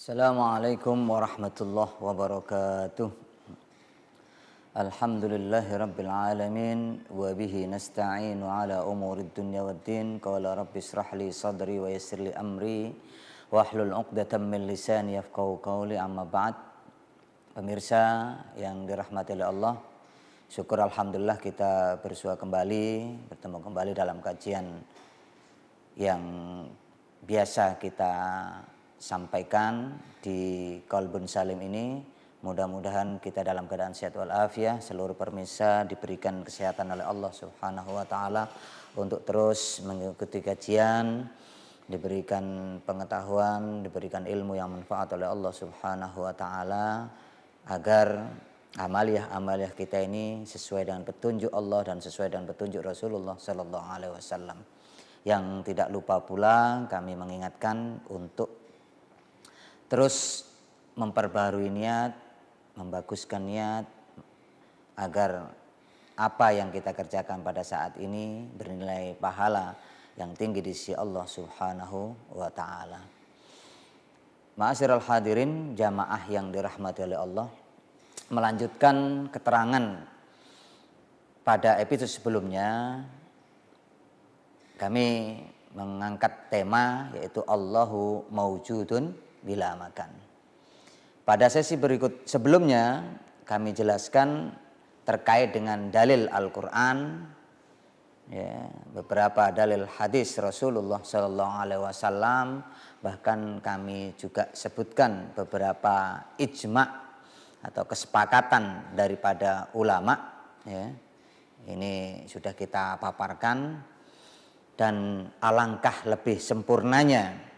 Assalamualaikum warahmatullahi wabarakatuh. Alhamdulillahi rabbil alamin wa bihi nasta'inu ala umurid dunya waddin. Qala rabbi israh li sadri wa yassir li amri wahlul 'uqdatam min lisani yafqahu qawli. Amma ba'd. Pemirsa yang dirahmati oleh Allah, syukur alhamdulillah kita bertemu kembali dalam kajian yang biasa kita sampaikan di Qalbun Salim ini. Mudah-mudahan kita dalam keadaan sehat walafiat, seluruh pemirsa diberikan kesehatan oleh Allah Subhanahu wa taala untuk terus mengikuti kajian, diberikan pengetahuan, diberikan ilmu yang manfaat oleh Allah Subhanahu wa taala, agar amaliah kita ini sesuai dengan petunjuk Allah dan sesuai dengan petunjuk Rasulullah sallallahu alaihi wasallam. Yang tidak lupa pula kami mengingatkan untuk terus memperbarui niat, membaguskan niat, agar apa yang kita kerjakan pada saat ini bernilai pahala yang tinggi di sisi Allah Subhanahu wa taala. Ma'asyiral hadirin, jamaah yang dirahmati oleh Allah, melanjutkan keterangan pada episode sebelumnya. Kami mengangkat tema yaitu Allahu maujudun bila makan. Pada sesi berikut sebelumnya kami jelaskan terkait dengan dalil Al-Quran, ya, beberapa dalil hadis Rasulullah SAW, bahkan kami juga sebutkan beberapa ijma' atau kesepakatan daripada ulama. Ya. Ini sudah kita paparkan. Dan alangkah lebih sempurnanya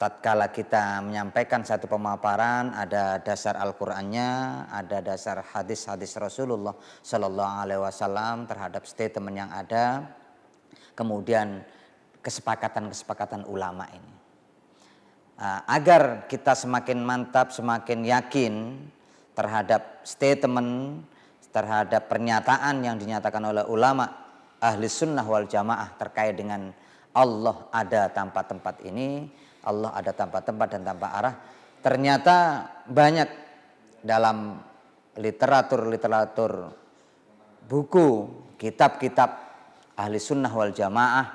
tatkala kita menyampaikan satu pemaparan, ada dasar Al-Qur'annya, ada dasar hadis-hadis Rasulullah sallallahu alaihi wasallam terhadap statement yang ada, kemudian kesepakatan-kesepakatan ulama ini. Agar kita semakin mantap, semakin yakin terhadap statement, terhadap pernyataan yang dinyatakan oleh ulama ahli sunnah wal jamaah terkait dengan Allah ada tanpa tempat ini, Allah ada tanpa tempat dan tanpa arah. Ternyata banyak dalam literatur buku, kitab-kitab ahli sunnah wal jamaah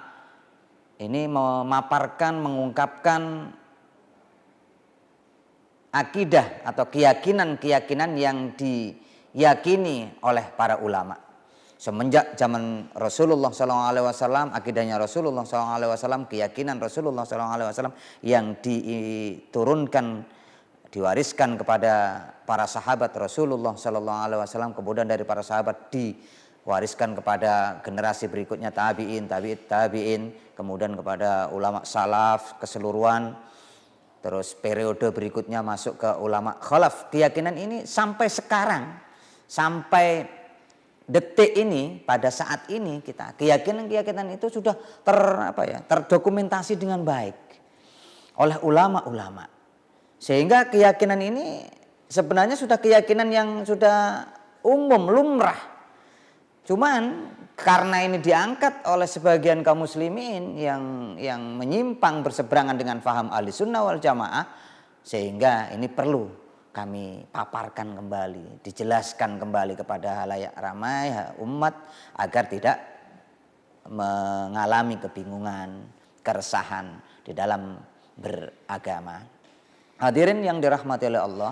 ini memaparkan, mengungkapkan akidah atau keyakinan-keyakinan yang diyakini oleh para ulama. Semenjak zaman Rasulullah SAW, akidahnya Rasulullah SAW, keyakinan Rasulullah SAW yang diturunkan, diwariskan kepada para sahabat Rasulullah SAW, kemudian dari para sahabat diwariskan kepada generasi berikutnya tabi'in, kemudian kepada ulama salaf keseluruhan, terus periode berikutnya masuk ke ulama khalaf. Keyakinan ini sampai sekarang, sampai detik ini, pada saat ini kita keyakinan itu sudah terdokumentasi dengan baik oleh ulama-ulama. Sehingga keyakinan ini sebenarnya sudah keyakinan yang sudah umum, lumrah. Cuman karena ini diangkat oleh sebagian kaum muslimin yang menyimpang berseberangan dengan faham ahli sunnah wal jamaah, sehingga ini perlu kami paparkan kembali, dijelaskan kembali kepada halayak ramai umat agar tidak mengalami kebingungan, keresahan di dalam beragama. Hadirin yang dirahmati oleh Allah,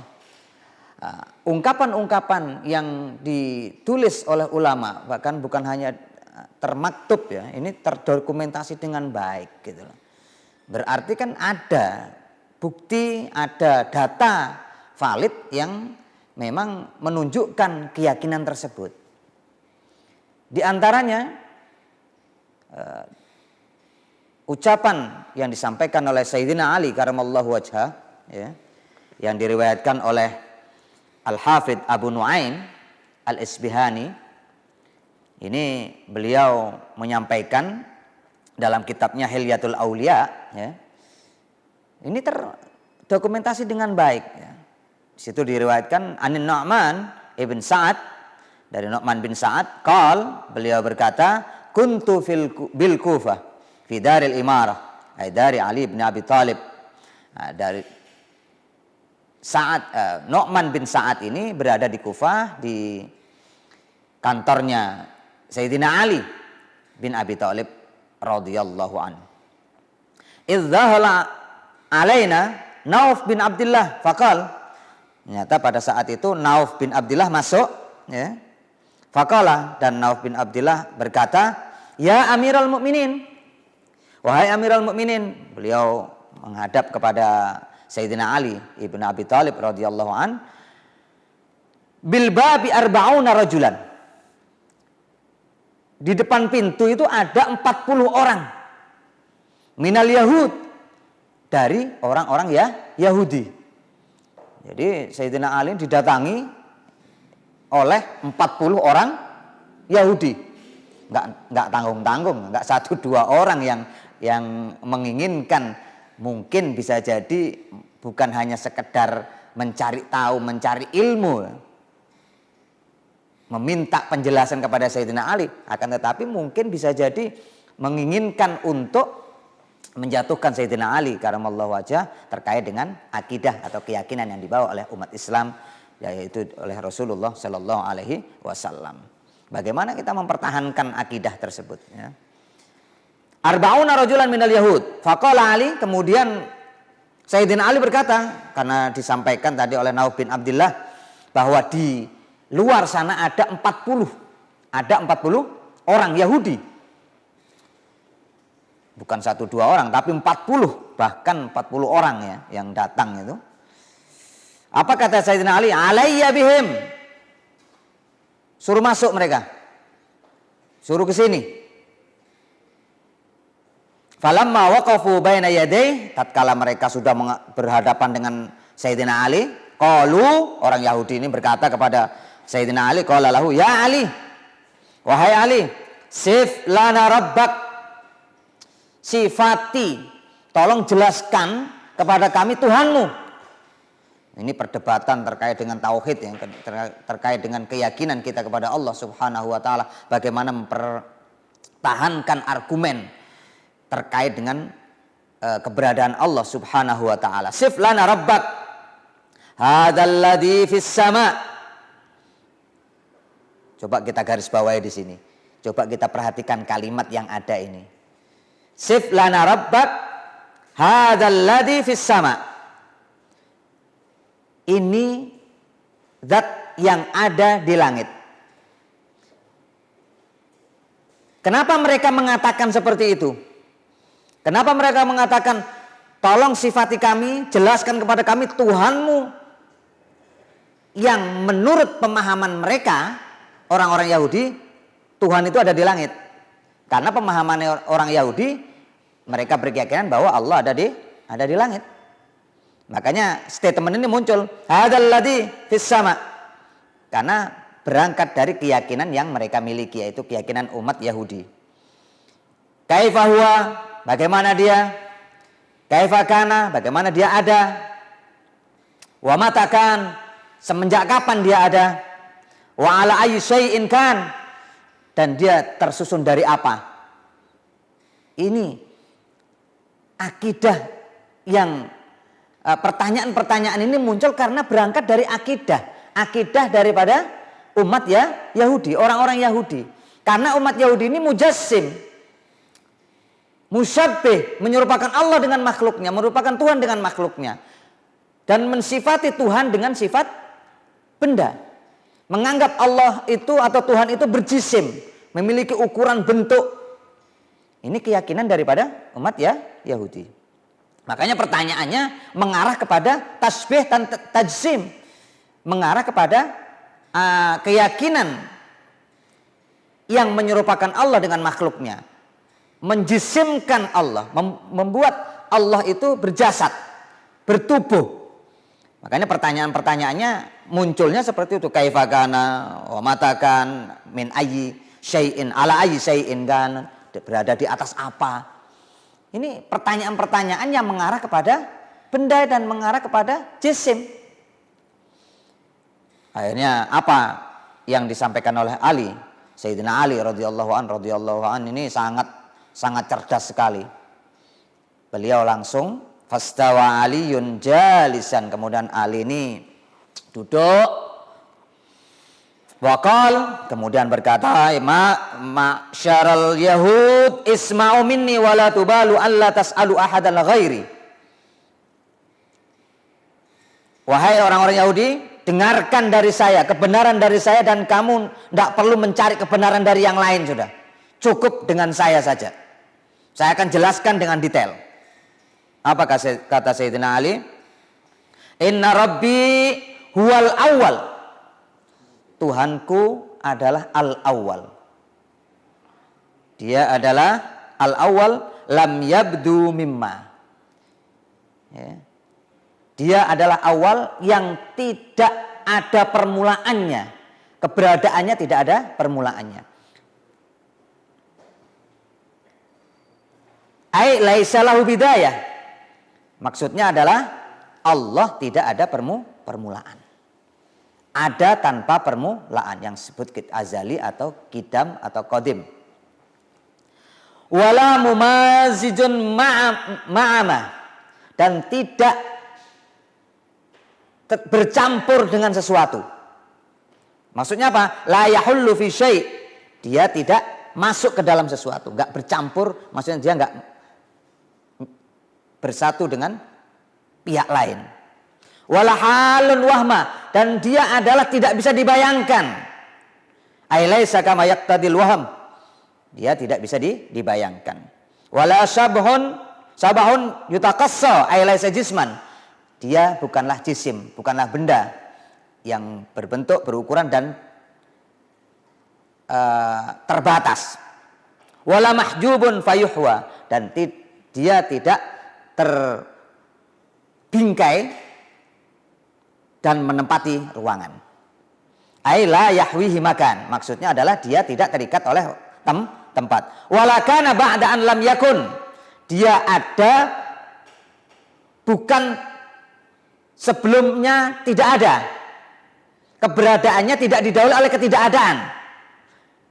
ungkapan-ungkapan yang ditulis oleh ulama bahkan bukan hanya termaktub, ya, ini terdokumentasi dengan baik gitu loh. Berarti kan ada bukti, ada data valid yang memang menunjukkan keyakinan tersebut. Di antaranya ucapan yang disampaikan oleh Sayyidina Ali karamallahu wajhah, ya, yang diriwayatkan oleh Al-Hafidh Abu Nuaim Al-Isbihani. Ini beliau menyampaikan dalam kitabnya Hilyatul Auliya, ya. Ini terdokumentasi dengan baik, ya. Di situ diriwayatkan Anin Nu'man ibn Sa'ad, dari Nu'man bin Sa'ad, beliau berkata, kuntu bil Kufah fi daril imarah, dari Ali bin Abi Thalib, dari Nu'man bin Sa'ad ini berada di Kufah, di kantornya Sayyidina Ali bin Abi Thalib radhiyallahu an. Idzahala alaina Nauf bin Abdullah faqal. Ternyata pada saat itu Nauf bin Abdullah masuk, ya. Faqala, dan Nauf bin Abdullah berkata, "Ya Amirul Mukminin." Wahai Amirul Mukminin, beliau menghadap kepada Sayyidina Ali ibn Abi Thalib radhiyallahu an. Bil babi arba'una rajulan. Di depan pintu itu ada 40 orang. Minal Yahud, dari orang-orang Yahudi. Jadi Sayyidina Ali didatangi oleh 40 orang Yahudi. Enggak tanggung-tanggung, enggak 1-2 orang yang menginginkan. Mungkin bisa jadi bukan hanya sekedar mencari tahu, mencari ilmu, meminta penjelasan kepada Sayyidina Ali, akan tetapi mungkin bisa jadi menginginkan untuk menjatuhkan Sayyidina Ali karamallahu wajhah terkait dengan akidah atau keyakinan yang dibawa oleh umat Islam, yaitu oleh Rasulullah Shallallahu Alaihi Wasallam. Bagaimana kita mempertahankan akidah tersebut, ya? Arba'una rajulan minal Yahud. Faqala Ali, kemudian Sayyidina Ali berkata, karena disampaikan tadi oleh Nauf bin Abdullah bahwa di luar sana ada 40 orang Yahudi. Bukan 1-2 orang, tapi 40, bahkan 40 orang ya yang datang itu. Apa kata Sayyidina Ali? Alayya bihim. Suruh masuk mereka. Suruh ke sini. Falamma waqafu baina yaday, tatkala mereka sudah berhadapan dengan Sayyidina Ali, qalu, orang Yahudi ini berkata kepada Sayyidina Ali, qala lahu, ya Ali, wahai Ali, sif lana rabbak, sifati, tolong jelaskan kepada kami Tuhanmu. Ini perdebatan terkait dengan tauhid, yang terkait dengan keyakinan kita kepada Allah Subhanahu wa taala, bagaimana mempertahankan argumen terkait dengan keberadaan Allah Subhanahu wa taala. Sif lana rabbak hadzal ladzi fis sama. Coba kita garis bawahi di sini. Coba kita perhatikan kalimat yang ada ini. Sif lana rabbak hadzal ladzi fis sama. Ini zat yang ada di langit. Kenapa mereka mengatakan seperti itu? Kenapa mereka mengatakan, tolong sifati kami, jelaskan kepada kami Tuhanmu, yang menurut pemahaman mereka, orang-orang Yahudi, Tuhan itu ada di langit. Karena pemahaman orang Yahudi, mereka berkeyakinan bahwa Allah ada di langit. Makanya statement ini muncul, hadzal ladzi fis sama. Karena berangkat dari keyakinan yang mereka miliki, yaitu keyakinan umat Yahudi. Kaifa huwa, bagaimana dia? Kaifa kana, bagaimana dia ada? Wa matakan, semenjak kapan dia ada? Wa ala ayyi syai'in kan, dan dia tersusun dari apa? Ini akidah yang pertanyaan-pertanyaan ini muncul karena berangkat dari akidah daripada umat Yahudi, orang-orang Yahudi. Karena umat Yahudi ini mujassim, musyabbih, menyerupakan Allah dengan makhluknya, merupakan Tuhan dengan makhluknya, dan mensifati Tuhan dengan sifat benda. Menganggap Allah itu atau Tuhan itu berjisim, memiliki ukuran bentuk. Ini keyakinan daripada umat Yahudi. Makanya pertanyaannya mengarah kepada tasbih dan tajsim, mengarah kepada keyakinan yang menyerupakan Allah dengan makhluknya, menjisimkan Allah, membuat Allah itu berjasad, bertubuh. Makanya pertanyaan-pertanyaannya munculnya seperti itu, kaifa kana wa matakan min ayyi syai'in ala ayyi syai'in kan, berada di atas apa. Ini pertanyaan-pertanyaan yang mengarah kepada benda dan mengarah kepada jisim. Akhirnya apa yang disampaikan oleh Ali, Sayyidina Ali radhiyallahu an ini sangat cerdas sekali. Beliau langsung Fastawa Aliyun jalisan, kemudian Ali ini duduk. Waqal, kemudian berkata, ma'syaral yahud isma'u minni wa la tubalu alla tas'alu ahadan ghairi. Wahai orang-orang Yahudi, dengarkan dari saya, kebenaran dari saya, dan kamu tidak perlu mencari kebenaran dari yang lain sudah. Cukup dengan saya saja. Saya akan jelaskan dengan detail. Apa kata Sayyidina Ali? Inna Rabbi huwal awwal. Tuhanku adalah al-awwal. Dia adalah al-awwal, lam yabdu mimma. Ya. Dia adalah awal yang tidak ada permulaannya. Keberadaannya tidak ada permulaannya. Ai laisa lahu bidayah. Maksudnya adalah Allah tidak ada permulaan. Ada tanpa permulaan, yang disebut azali atau kidam atau qadim. Wala mumazijun ma'ama, dan tidak bercampur dengan sesuatu. Maksudnya apa? La yahullu fi syai'. Dia tidak masuk ke dalam sesuatu, enggak bercampur, maksudnya dia enggak bersatu dengan pihak lain. Wala halun wahma, dan dia adalah tidak bisa dibayangkan. Ai laisa kama yaqtadil waham. Dia tidak bisa dibayangkan. Wala sabahun yutakassa, ai laisa jisman. Dia bukanlah jisim, bukanlah benda yang berbentuk, berukuran dan terbatas. Wala mahjubun fayuhwa, dan dia tidak terbingkai dan menempati ruangan. Aila yahwihi makan, maksudnya adalah dia tidak terikat oleh tempat. Walakana ba'da an lam yakun, dia ada bukan sebelumnya tidak ada. Keberadaannya tidak didahului oleh ketidakadaan.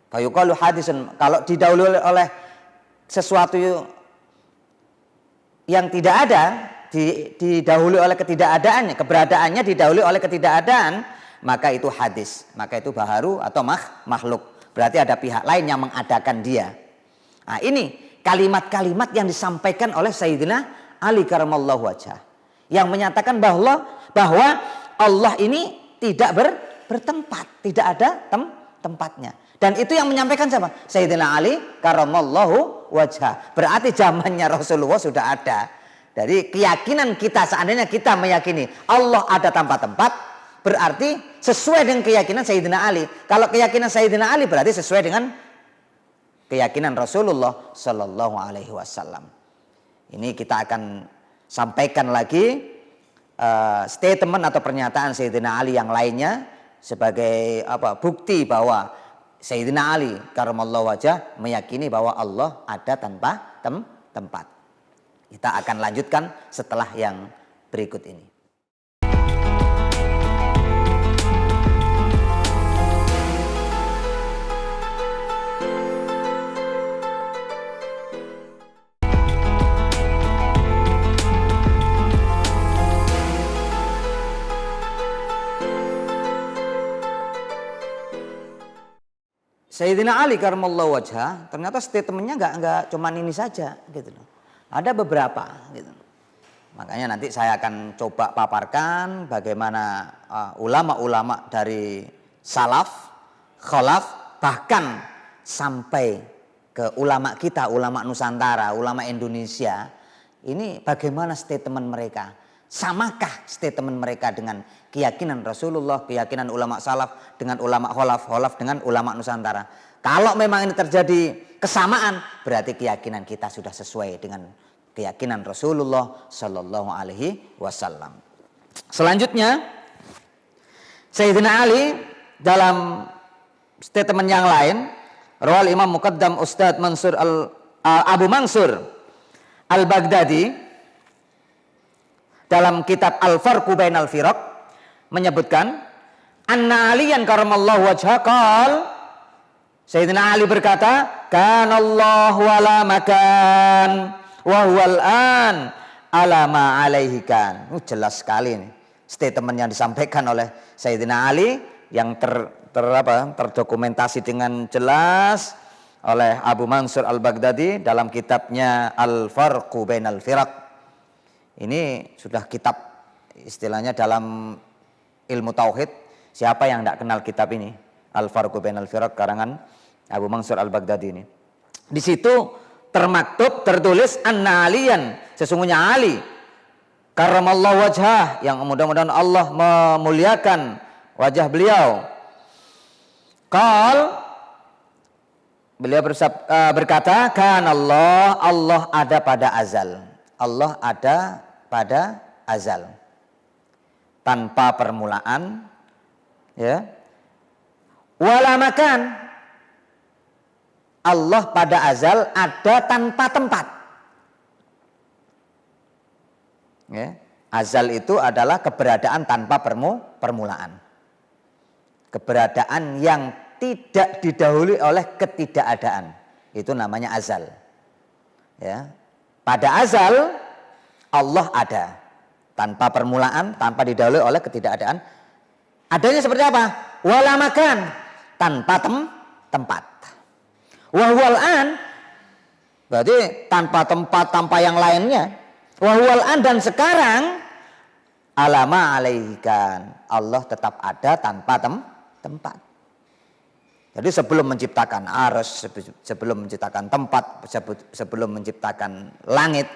Fayuqalu hadisun, kalau didahului oleh sesuatu yang tidak ada, didahului oleh ketidakadaannya, keberadaannya didahului oleh ketidakadaan, maka itu hadis, maka itu baharu atau makhluk. Berarti ada pihak lain yang mengadakan dia. Nah, ini kalimat-kalimat yang disampaikan oleh Sayyidina Ali karamallahu wajhah, yang menyatakan bahwa Allah ini tidak bertempat, tidak ada tempatnya. Dan itu yang menyampaikan siapa? Sayyidina Ali karamallahu wajhah. Berarti zamannya Rasulullah sudah ada. Dari keyakinan kita, seandainya kita meyakini Allah ada tanpa tempat, berarti sesuai dengan keyakinan Sayyidina Ali. Kalau keyakinan Sayyidina Ali berarti sesuai dengan keyakinan Rasulullah Sallallahu Alaihi Wasallam. Ini kita akan sampaikan lagi statement atau pernyataan Sayyidina Ali yang lainnya sebagai bukti bahwa Sayyidina Ali karamallahu wajhah meyakini bahwa Allah ada tanpa tempat. Kita akan lanjutkan setelah yang berikut ini. Sayyidina Ali karamallahu wajhah ternyata statementnya enggak cuman ini saja gitu loh. Ada beberapa gitu. Makanya nanti saya akan coba paparkan bagaimana ulama-ulama dari salaf, khalaf, bahkan sampai ke ulama kita, ulama Nusantara, ulama Indonesia. Ini bagaimana statement mereka? Samakah statement mereka dengan keyakinan Rasulullah, keyakinan ulama salaf dengan ulama khalaf, khalaf dengan ulama Nusantara? Kalau memang ini terjadi kesamaan, berarti keyakinan kita sudah sesuai dengan keyakinan Rasulullah Sallallahu Alaihi Wasallam. Selanjutnya, Sayyidina Ali dalam statement yang lain, rawal Imam Muqaddam Ustadz Mansur Abu Mansur Al-Baghdadi dalam kitab Al-Farqu Bainal Firaq menyebutkan, anna Aliyan karamallahu wajhah qal, Sayyidina Ali berkata, kanallahu wala makan wa huwal an ala ma alaihi kan. Jelas sekali nih statement yang disampaikan oleh Sayyidina Ali yang terdokumentasi dengan jelas oleh Abu Mansur Al-Baghdadi dalam kitabnya Al-Farqu Bainal Firaq. Ini sudah kitab istilahnya dalam ilmu tauhid. Siapa yang tidak kenal kitab ini? Al-Farqu Bainal Firaq karangan Abu Mansur Al-Baghdadi ini. Di situ termaktub, tertulis anna aliyan, sesungguhnya Ali karramallahu wajhah, yang mudah-mudahan Allah memuliakan wajah beliau. Beliau berkata, kan Allah ada pada azal. Allah ada pada azal. Tanpa permulaan, ya. Wala makan. Allah pada azal ada tanpa tempat. Ya. Azal itu adalah keberadaan tanpa permulaan. Keberadaan yang tidak didahului oleh ketidakadaan. Itu namanya azal. Ya. Pada azal Allah ada tanpa permulaan, tanpa didahului oleh ketidakadaan. Adanya seperti apa? Wala makan, tanpa tempat. Wahwal an, berarti tanpa tempat, tanpa yang lainnya. Wahwal an, dan sekarang alama alaihikan, Allah tetap ada tanpa tempat. Jadi sebelum menciptakan arsy, sebelum menciptakan tempat, sebelum menciptakan langit,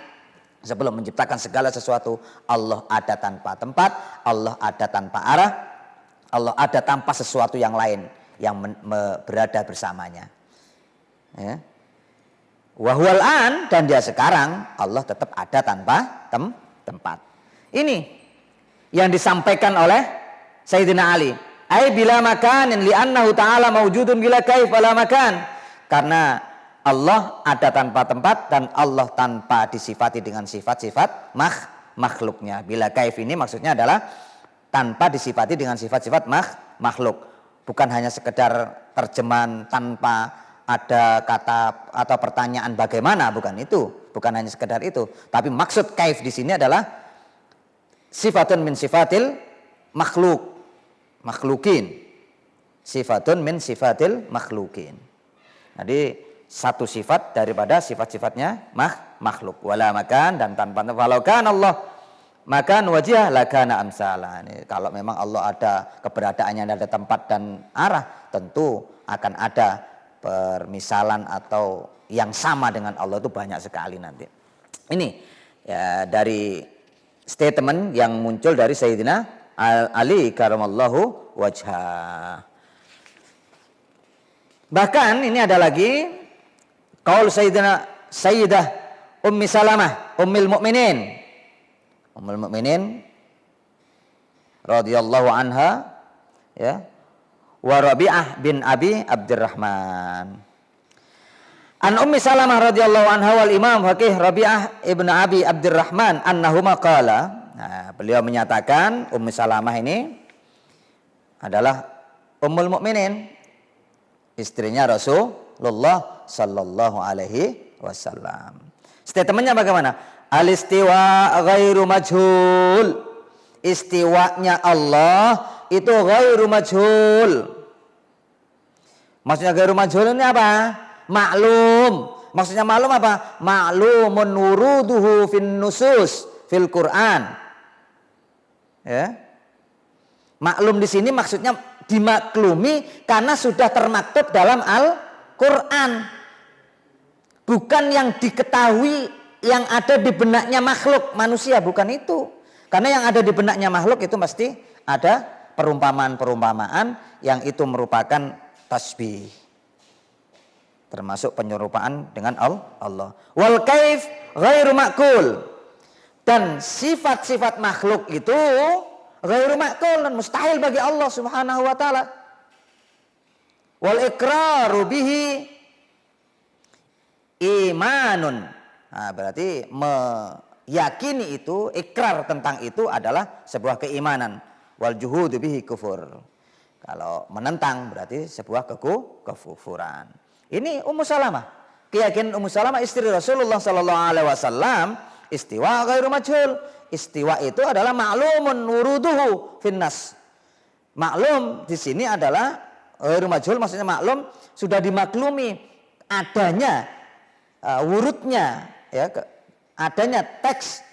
sebelum menciptakan segala sesuatu, Allah ada tanpa tempat, Allah ada tanpa arah, Allah ada tanpa sesuatu yang lain yang berada bersamanya. Ya. Wahwal an, dan dia sekarang Allah tetap ada tanpa tempat. Ini yang disampaikan oleh Sayyidina Ali. Ai bila makanin li'annahu ta'ala mawjudun bila kaif wala makan. Karena Allah ada tanpa tempat dan Allah tanpa disifati dengan sifat-sifat makhluknya. Bila kaif ini maksudnya adalah tanpa disifati dengan sifat-sifat makhluk. Bukan hanya sekedar terjemahan tanpa ada kata atau pertanyaan bagaimana, bukan itu, bukan hanya sekedar itu. Tapi maksud kaif di sini adalah sifatun min sifatil makhlukin. Sifatun min sifatil makhlukin. Jadi satu sifat daripada sifat-sifatnya makhluk. Wala makan, dan tanpa walau kan Allah makan wajah lakana amsala. Kalau memang Allah ada keberadaannya, ada tempat dan arah, tentu akan ada permisalan atau yang sama dengan Allah itu banyak sekali nanti. Ini ya dari statement yang muncul dari Sayyidina Ali karramallahu wajhah. Bahkan ini ada lagi qaul Sayyidah Ummi Salamah Ummul Mukminin radhiyallahu anha, ya, wa Rabi'ah bin Abi Abdurrahman. An Ummi Salamah radhiyallahu anha wal Imam Faqih Rabi'ah ibn Abi Abdurrahman annahuma qala. Nah, beliau menyatakan, Ummi Salamah ini adalah Ummul Mukminin, istrinya Rasulullah sallallahu alaihi wasallam. Statementnya bagaimana? Al-istiwa ghairu majhul. Istiwanya Allah itu ghairu majhul. Maksudnya ghairu majhul ini apa? Maklum. Maksudnya maklum apa? Maklumun wuruduhu fin nusus fil Quran. Ya. Maklum di sini maksudnya dimaklumi karena sudah termaktub dalam Al-Quran. Bukan yang diketahui yang ada di benaknya makhluk manusia, bukan itu. Karena yang ada di benaknya makhluk itu pasti ada perumpamaan-perumpamaan yang itu merupakan tasbih. Termasuk penyerupaan dengan Allah. Wal kaif ghairu ma'kul. Dan sifat-sifat makhluk itu ghairu ma'kul, dan mustahil bagi Allah Subhanahu wa taala. Wal iqraru bihi imanun. Nah, berarti meyakini itu, ikrar tentang itu adalah sebuah keimanan. Wal juhudu bihi kufur. Kalau menentang berarti sebuah kekufuran. Ini Ummu Salamah. Keyakinan Ummu Salamah istri Rasulullah sallallahu alaihi wasallam Istiwa ghairu majhul. Istiwa itu adalah ma'lumun wuruduhu finnas. Maklum di sini adalah ghairu majhul, maksudnya maklum sudah dimaklumi adanya wurudnya, ya, adanya teks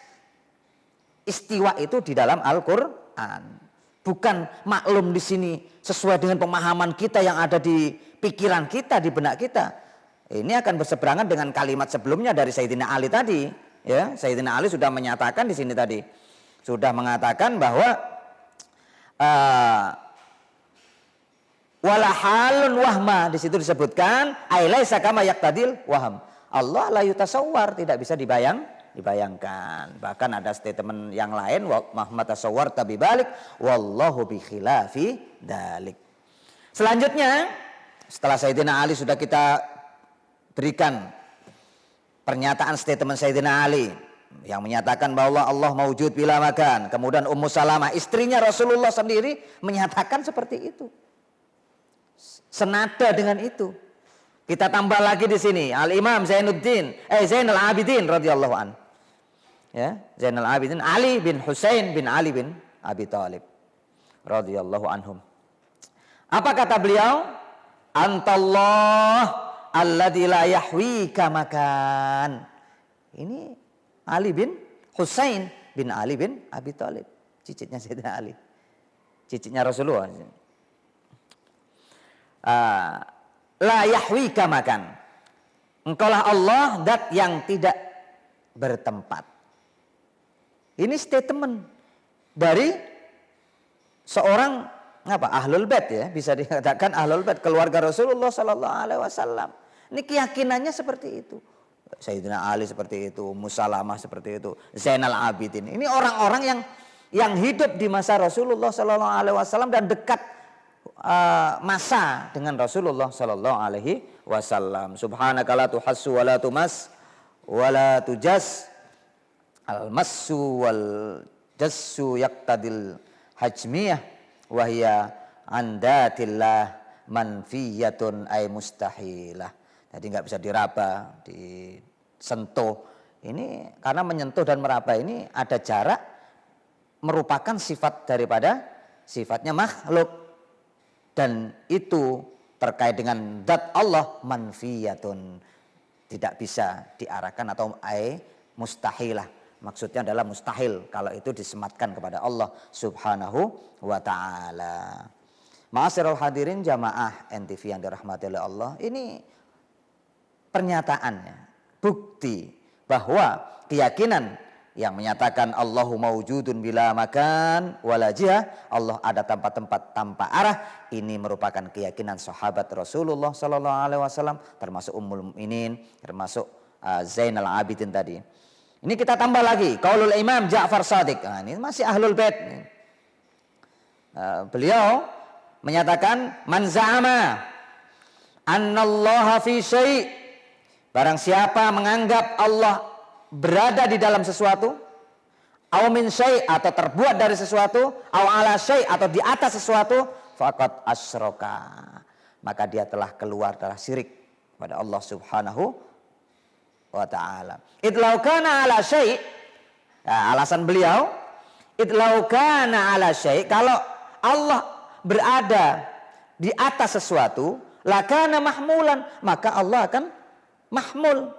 istiwa itu di dalam Al-Qur'an. Bukan maklum di sini sesuai dengan pemahaman kita yang ada di pikiran kita, di benak kita. Ini akan berseberangan dengan kalimat sebelumnya dari Sayyidina Ali tadi, ya. Sayyidina Ali sudah menyatakan di sini tadi, sudah mengatakan bahwa wala halun wahma, di situ disebutkan ailaisa kama yaqtadil waham. Allah la yutasawwar, tidak bisa dibayangkan. Bahkan ada statement yang lain, Muhammad tasawwar tabi balik wallahu bi khilafi dalik. Selanjutnya, setelah Sayyidina Ali sudah kita berikan pernyataan statement Sayyidina Ali yang menyatakan bahwa Allah mawujud bila makan. Kemudian Ummu Salamah, istrinya Rasulullah sendiri, menyatakan seperti itu. Senada dengan itu. Kita tambah lagi di sini Al-Imam Zainal Abidin radhiyallahu an. Ya, Zainal Abidin Ali bin Husain bin Ali bin Abi Thalib radhiyallahu anhum. Apa kata beliau? Antallah alladzi la yahwika makan. Ini Ali bin Husain bin Ali bin Abi Thalib, cicitnya Sayyidina Ali, cicitnya Rasulullah. La yahwika makan. Engkaulah Allah zat yang tidak bertempat. Ini statement dari seorang ahlul bait, ya, bisa dikatakan ahlul bait, keluarga Rasulullah sallallahu alaihi wasallam. Ini keyakinannya seperti itu. Sayyidina Ali seperti itu, Ummu Salamah seperti itu, Zainal Abidin. Ini orang-orang yang hidup di masa Rasulullah sallallahu alaihi wasallam dan dekat masa dengan Rasulullah sallallahu alaihi wasallam. Subhanaka la tuhassu wa la tumas wa la tujas al-massu wal jassu yaqtadil hajmiyah wa hiya andatillah manfiyatun ay mustahilah. Jadi nggak bisa diraba, disentuh. Ini karena menyentuh dan meraba ini ada jarak, merupakan sifat daripada sifatnya makhluk. Dan itu terkait dengan zat Allah manfiyatun, tidak bisa diarahkan atau mustahilah. Maksudnya adalah mustahil kalau itu disematkan kepada Allah Subhanahu wa ta'ala. Ma'asyiral hadirin jamaah NTV yang dirahmati oleh Allah, ini pernyataannya, bukti bahwa keyakinan yang menyatakan Allahu mawjudun bila makan wala jihah, Allah ada tanpa tempat, tanpa arah, ini merupakan keyakinan sahabat Rasulullah sallallahu alaihi wasallam, termasuk Ummul Mukminin, termasuk Zainal Abidin tadi. Ini kita tambah lagi qaulul Imam Ja'far Shadiq. Nah, ini masih ahlul bait. Beliau menyatakan man za'ama annallaha fi syai', barang siapa menganggap Allah berada di dalam sesuatu, aw min syai' atau terbuat dari sesuatu, aw ala syai' atau di atas sesuatu, faqad asyraka, maka dia telah keluar dari syirik kepada Allah Subhanahu wa ta'ala. Idlau kana ala syai', nah, alasan beliau, idlau kana ala syai', kalau Allah berada di atas sesuatu, lakana mahmulan, maka Allah akan mahmul.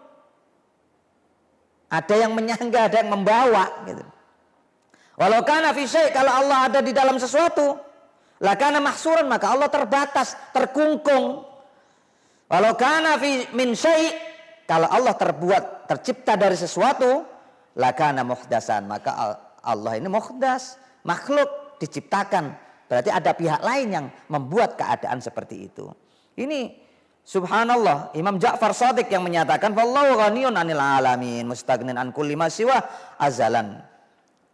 Ada yang menyangga, ada yang membawa gitu. Walau kana fi syai', kalau Allah ada di dalam sesuatu, lakana mahsuran, maka Allah terbatas, terkungkung. Walau kana fi min syai', kalau Allah tercipta dari sesuatu, lakana muhdasan, maka Allah ini muhdas, makhluk diciptakan. Berarti ada pihak lain yang membuat keadaan seperti itu. Ini subhanallah, Imam Ja'far Shadiq yang menyatakan wallahu ghaniyun 'anil alamin mustaghnin an kulli ma siwa azalan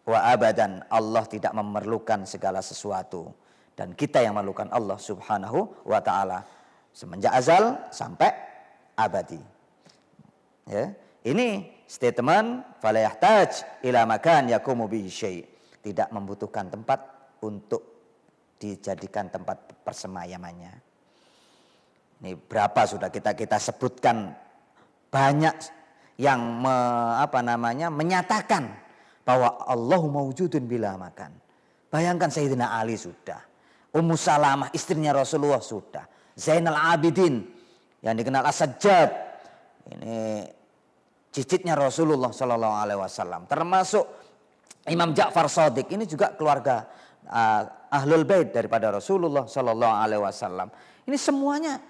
wa abadan. Allah tidak memerlukan segala sesuatu dan kita yang memerlukan Allah Subhanahu wa taala semenjak azal sampai abadi. Ya, ini statement fala yahtaj ila makan yakumu bihi syai', tidak membutuhkan tempat untuk dijadikan tempat persemayamannya. Ini berapa sudah kita sebutkan banyak yang menyatakan bahwa Allah mawjudun bila makan. Bayangkan Sayyidina Ali sudah, Ummu Salamah istrinya Rasulullah sudah, Zainal Abidin yang dikenal As-Sajjad, ini cicitnya Rasulullah Shallallahu Alaihi Wasallam, termasuk Imam Ja'far Shadiq, ini juga keluarga Ahlul Bait daripada Rasulullah Shallallahu Alaihi Wasallam. Ini semuanya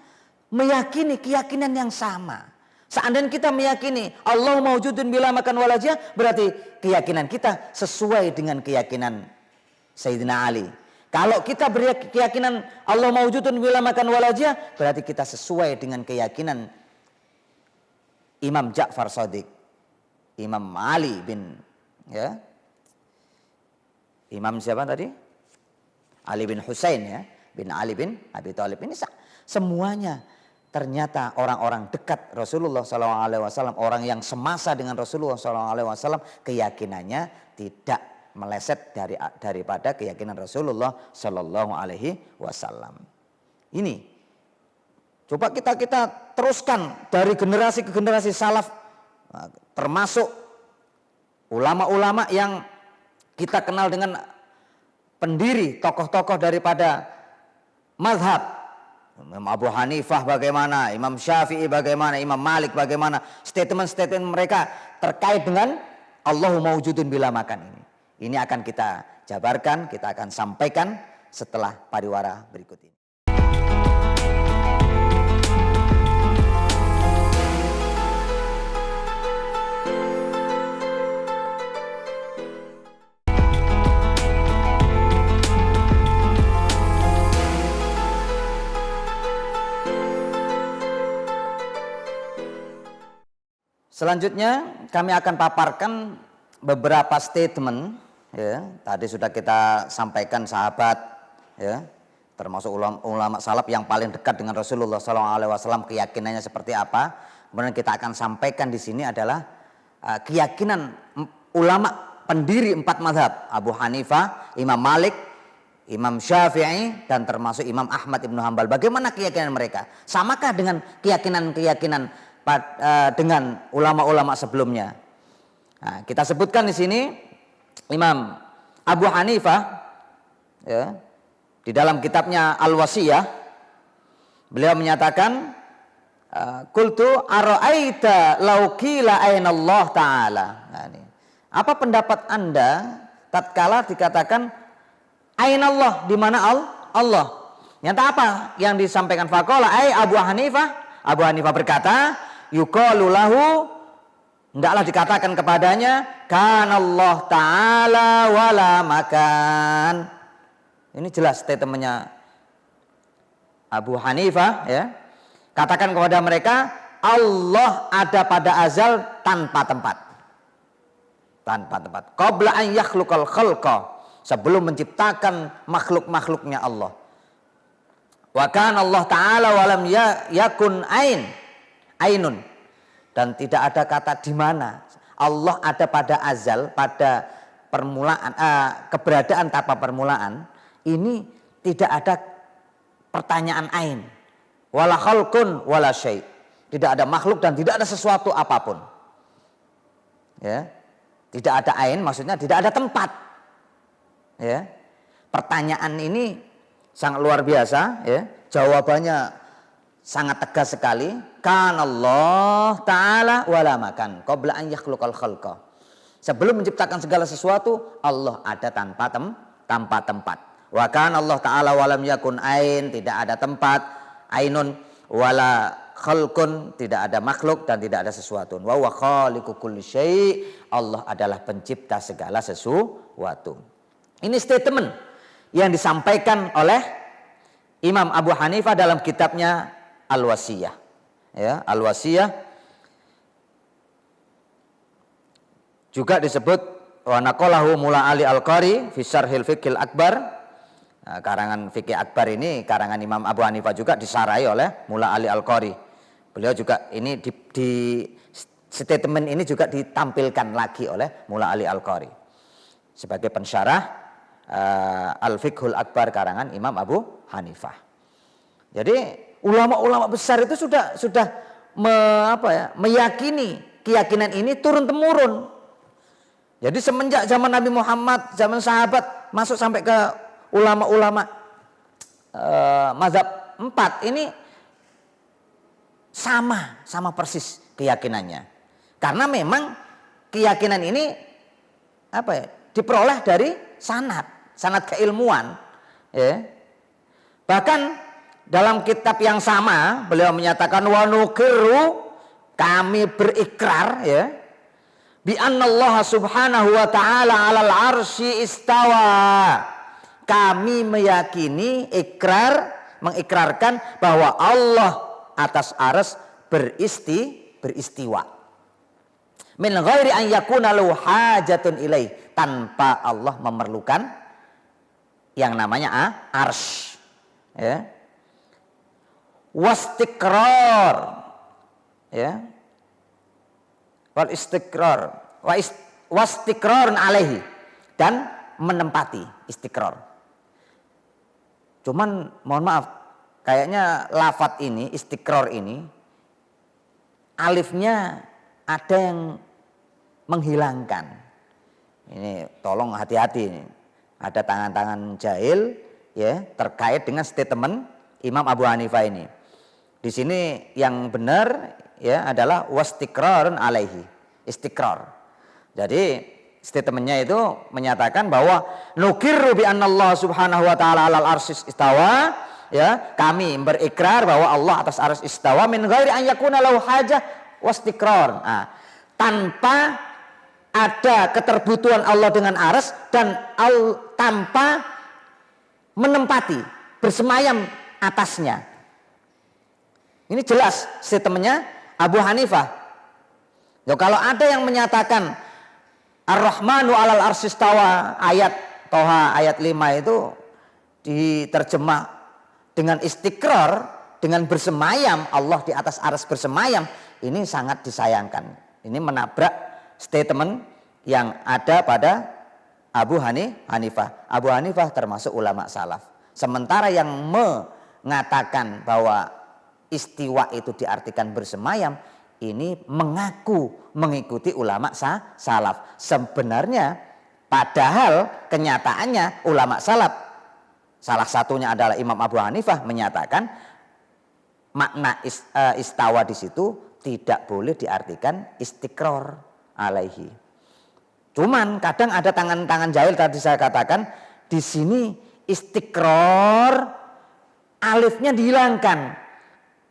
meyakini keyakinan yang sama. Seandainya kita meyakini Allah mawjudun bila makan walajah, berarti keyakinan kita sesuai dengan keyakinan Sayyidina Ali. Kalau kita berkeyakinan Allah mawjudun bila makan walajah, berarti kita sesuai dengan keyakinan Imam Ja'far Shadiq, Imam Ali Imam siapa tadi? Ali bin Husain bin Ali bin Abi Thalib. Ini semuanya ternyata orang-orang dekat Rasulullah SAW, orang yang semasa dengan Rasulullah SAW, keyakinannya tidak meleset daripada keyakinan Rasulullah SAW. Ini coba kita teruskan dari generasi ke generasi salaf, termasuk ulama-ulama yang kita kenal dengan pendiri tokoh-tokoh daripada mazhab. Imam Abu Hanifah bagaimana, Imam Syafi'i bagaimana, Imam Malik bagaimana, statement-statement mereka terkait dengan Allahu mawjudun bila makan ini. Ini akan kita jabarkan, kita akan sampaikan setelah pariwara berikut ini. Selanjutnya kami akan paparkan beberapa statement tadi sudah kita sampaikan sahabat termasuk ulama salaf yang paling dekat dengan Rasulullah SAW, keyakinannya seperti apa. Kemudian kita akan sampaikan di sini adalah keyakinan ulama pendiri 4 mazhab, Abu Hanifah, Imam Malik, Imam Syafi'i, dan termasuk Imam Ahmad Ibnu Hanbal. Bagaimana keyakinan mereka? Samakah dengan keyakinan dengan ulama-ulama sebelumnya? Nah, kita sebutkan di sini Imam Abu Hanifah di dalam kitabnya Al-Wasiyah, beliau menyatakan qultu ara'aita law qila aina Allah taala. Nah, ini. Apa pendapat Anda tatkala dikatakan aina Allah, di mana Allah? Nyata apa yang disampaikan? Faqala Abu Hanifah berkata, yuqalu lahu, hendaklah dikatakan kepadanya, kana Allah taala wala makan. Ini jelas statementnya Abu Hanifah Katakan kepada mereka, Allah ada pada azal tanpa tempat. Tanpa tempat. Qabla an yakhluqal khalqa, sebelum menciptakan makhluk-makhluknya Allah. Wa kana Allah taala walam yakun ainun, dan tidak ada kata di mana. Allah ada pada azal, pada permulaan, keberadaan tanpa permulaan. Ini tidak ada pertanyaan ain, wala khalqun wala syai', tidak ada makhluk dan tidak ada sesuatu apapun. Tidak ada ain, maksudnya tidak ada tempat. Pertanyaan ini sangat luar biasa. Jawabannya sangat tegas sekali. Kan Allah Ta'ala wala makan qabla an yakhluqal khalqa. Sebelum menciptakan segala sesuatu, Allah ada tanpa tempat. Wa kan Allah Ta'ala walam yakun ain, tidak ada tempat. Ainun wala khalqun, tidak ada makhluk dan tidak ada sesuatu. Wa huwa khaliqu kulli syai', Allah adalah pencipta segala sesuatu. Ini statement yang disampaikan oleh Imam Abu Hanifah dalam kitabnya Al-Wasiyah. Al-Wasiyah juga disebut wa naqalahu Mula Ali Al-Qari fi Syarhil Fiqhil Akbar. Karangan Fikih Akbar ini karangan Imam Abu Hanifah juga disarai oleh Mula Ali Al-Qari. Beliau juga ini di statement ini juga ditampilkan lagi oleh Mula Ali Al-Qari sebagai pensyarah Al-Fiqhul Akbar karangan Imam Abu Hanifah. Jadi ulama-ulama besar itu sudah meyakini keyakinan ini turun temurun. Jadi semenjak zaman Nabi Muhammad, zaman sahabat, masuk sampai ke ulama-ulama mazhab 4 ini sama persis keyakinannya. Karena memang keyakinan ini diperoleh dari sanad keilmuan. Ya. Bahkan dalam kitab yang sama beliau menyatakan wa nuqirru, kami berikrar ya, bi annallaha subhanahu wa ta'ala 'alal 'arsy istawa. Kami meyakini, mengikrarkan bahwa Allah atas arsy beristiwa. Min ghairi an yakuna lahu hajatun ilaih, tanpa Allah memerlukan yang namanya arsy. Ya. Wastiqrar, ya, wal istiqrar, wastiqrarun alaihi, dan menempati istiqrar. Cuman mohon maaf, kayaknya lafadz ini, istiqrar ini, alifnya ada yang menghilangkan. Ini tolong hati-hati ini. Ada tangan-tangan jahil ya terkait dengan statement Imam Abu Hanifah ini. Di sini yang benar ya adalah wastiqrarun alaihi, istiqrar. Jadi statementnya itu menyatakan bahwa nukirru bi annallaha subhanahu wa ta'ala 'alal arsy istawa, ya, kami berikrar bahwa Allah atas arsy istawa min ghairi an yakuna lahu hajah wastiqrar. Nah, tanpa ada keterbutuhan Allah dengan arsy dan tanpa menempati, bersemayam atasnya. Ini jelas statementnya Abu Hanifah. Ya, kalau ada yang menyatakan Ar-Rahmanu 'alal arsy istawa, ayat Toha ayat 5 itu diterjemah dengan istiqrar, dengan bersemayam, Allah di atas arsy bersemayam, ini sangat disayangkan. Ini menabrak statement yang ada pada Abu Hanifah. Abu Hanifah termasuk ulama salaf. Sementara yang mengatakan bahwa istiwa itu diartikan bersemayam, ini mengaku mengikuti ulama salaf. Sebenarnya padahal kenyataannya ulama salaf, salah satunya adalah Imam Abu Hanifah, menyatakan makna istawa di situ tidak boleh diartikan istiqrar alaihi. Cuman kadang ada tangan-tangan jahil, tadi saya katakan di sini istiqrar alifnya dihilangkan.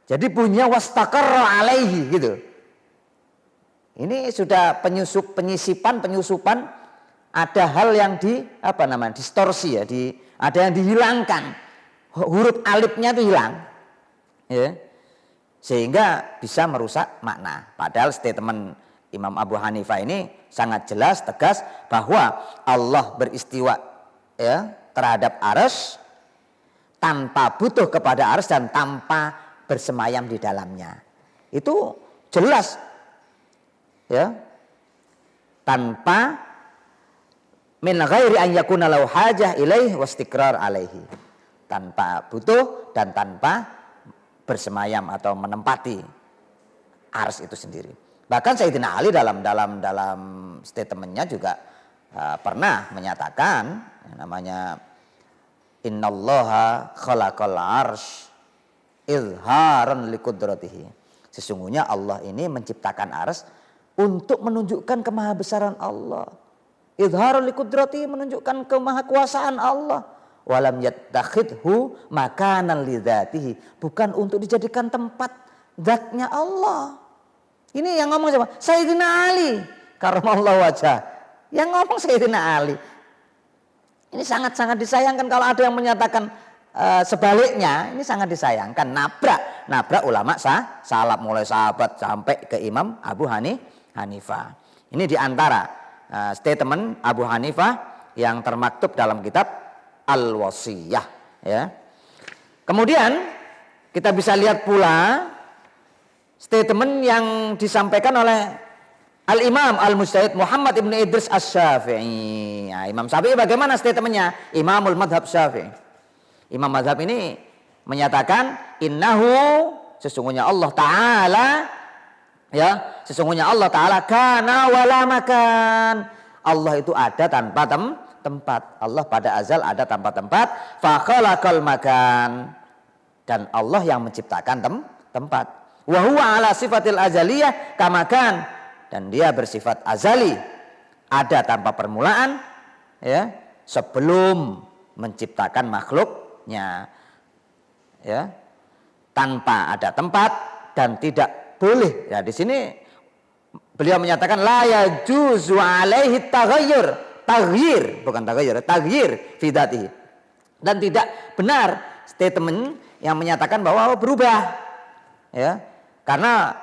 Jadi bunyinya wastaqarra alaihi gitu. Ini sudah penyusupan, ada hal yang distorsi ya, ada yang dihilangkan. Huruf alifnya itu hilang. Ya. Sehingga bisa merusak makna. Padahal statement Imam Abu Hanifah ini sangat jelas, tegas bahwa Allah beristiwa ya terhadap arsy tanpa butuh kepada arsy dan tanpa bersemayam di dalamnya. Itu jelas ya, tanpa min ghairi an yakuna lahu hajah ilaih wastiqrar alaihi, tanpa butuh dan tanpa bersemayam atau menempati arsy itu sendiri. Bahkan Sayyidina Ali dalam statementnya juga pernah menyatakan namanya innallaha khalaqal arsy izharan liqudratihi. Sesungguhnya Allah ini menciptakan arsy untuk menunjukkan kemahabesaran Allah. Izharan liqudratihi, menunjukkan kemahakuasaan Allah. Walam yattakhidhu makanan lidzatihi, bukan untuk dijadikan tempat zatnya Allah. Ini yang ngomong siapa? Sayyidina Ali karramallahu wajhah. Yang ngomong Sayyidina Ali. Ini sangat-sangat disayangkan kalau ada yang menyatakan sebaliknya. Ini sangat disayangkan, nabrak ulama salaf mulai sahabat sampai ke Imam Abu Hanifah. Ini diantara statement Abu Hanifah yang termaktub dalam kitab Al-Wasiyah ya. Kemudian kita bisa lihat pula statement yang disampaikan oleh Al-Imam Al-Mujtahid Muhammad ibn Idris Asy-Syafi'i. Nah, Imam Syafi'i bagaimana statementnya? Imamul Madhab Syafi'i. Imam Madhab ini menyatakan innahu, sesungguhnya Allah Ta'ala Ya, sesungguhnya Allah Ta'ala kana wala makan. Allah itu ada tanpa tempat. Allah pada azal ada tanpa tempat. Fa khalaqal makan. Dan Allah yang menciptakan tempat. Wa huwa ala sifatil azaliyah kamakan. Dan dia bersifat azali, ada tanpa permulaan, ya, sebelum menciptakan makhluknya, ya, tanpa ada tempat dan tidak boleh. Ya, di sini beliau menyatakan la yajuzu alaihi taghyir, bukan taghyir fi dzatihi. Dan tidak benar statement yang menyatakan bahwa berubah, ya, karena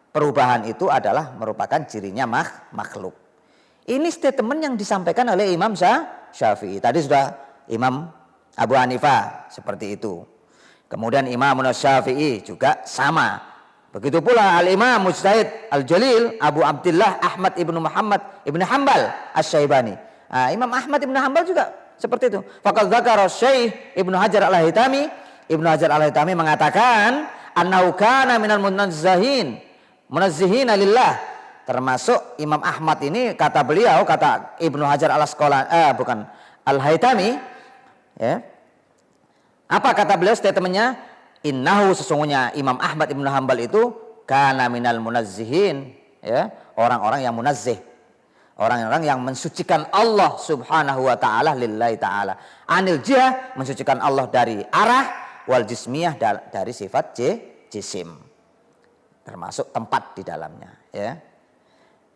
perubahan itu adalah merupakan cirinya makhluk. Ini statement yang disampaikan oleh Imam Syafi'i. Tadi sudah Imam Abu Hanifah seperti itu. Kemudian Imam Syafi'i juga sama. Begitu pula Al-Imam Mujtahid Al-Jalil Abu Abdullah Ahmad ibnu Muhammad ibnu Hanbal Asy-Syaibani. Imam Ahmad ibnu Hanbal juga seperti itu. Faqad dzakara Syekh Ibnu Hajar Al-Haytami. Ibnu Hajar Al-Haytami mengatakan annahu kana minal munazzihina lillah, termasuk Imam Ahmad ini, kata beliau, kata Ibnu Hajar Al-Haytami, ya. Apa kata beliau statementnya? Innahu, sesungguhnya Imam Ahmad Ibnu Hanbal itu kana minal munazzihin, ya, orang-orang yang munazzih, orang-orang yang mensucikan Allah Subhanahu wa taala lillahi taala. Anil jihah, mensucikan Allah dari arah, wal jismiyah, dari sifat jisim, termasuk tempat di dalamnya, ya.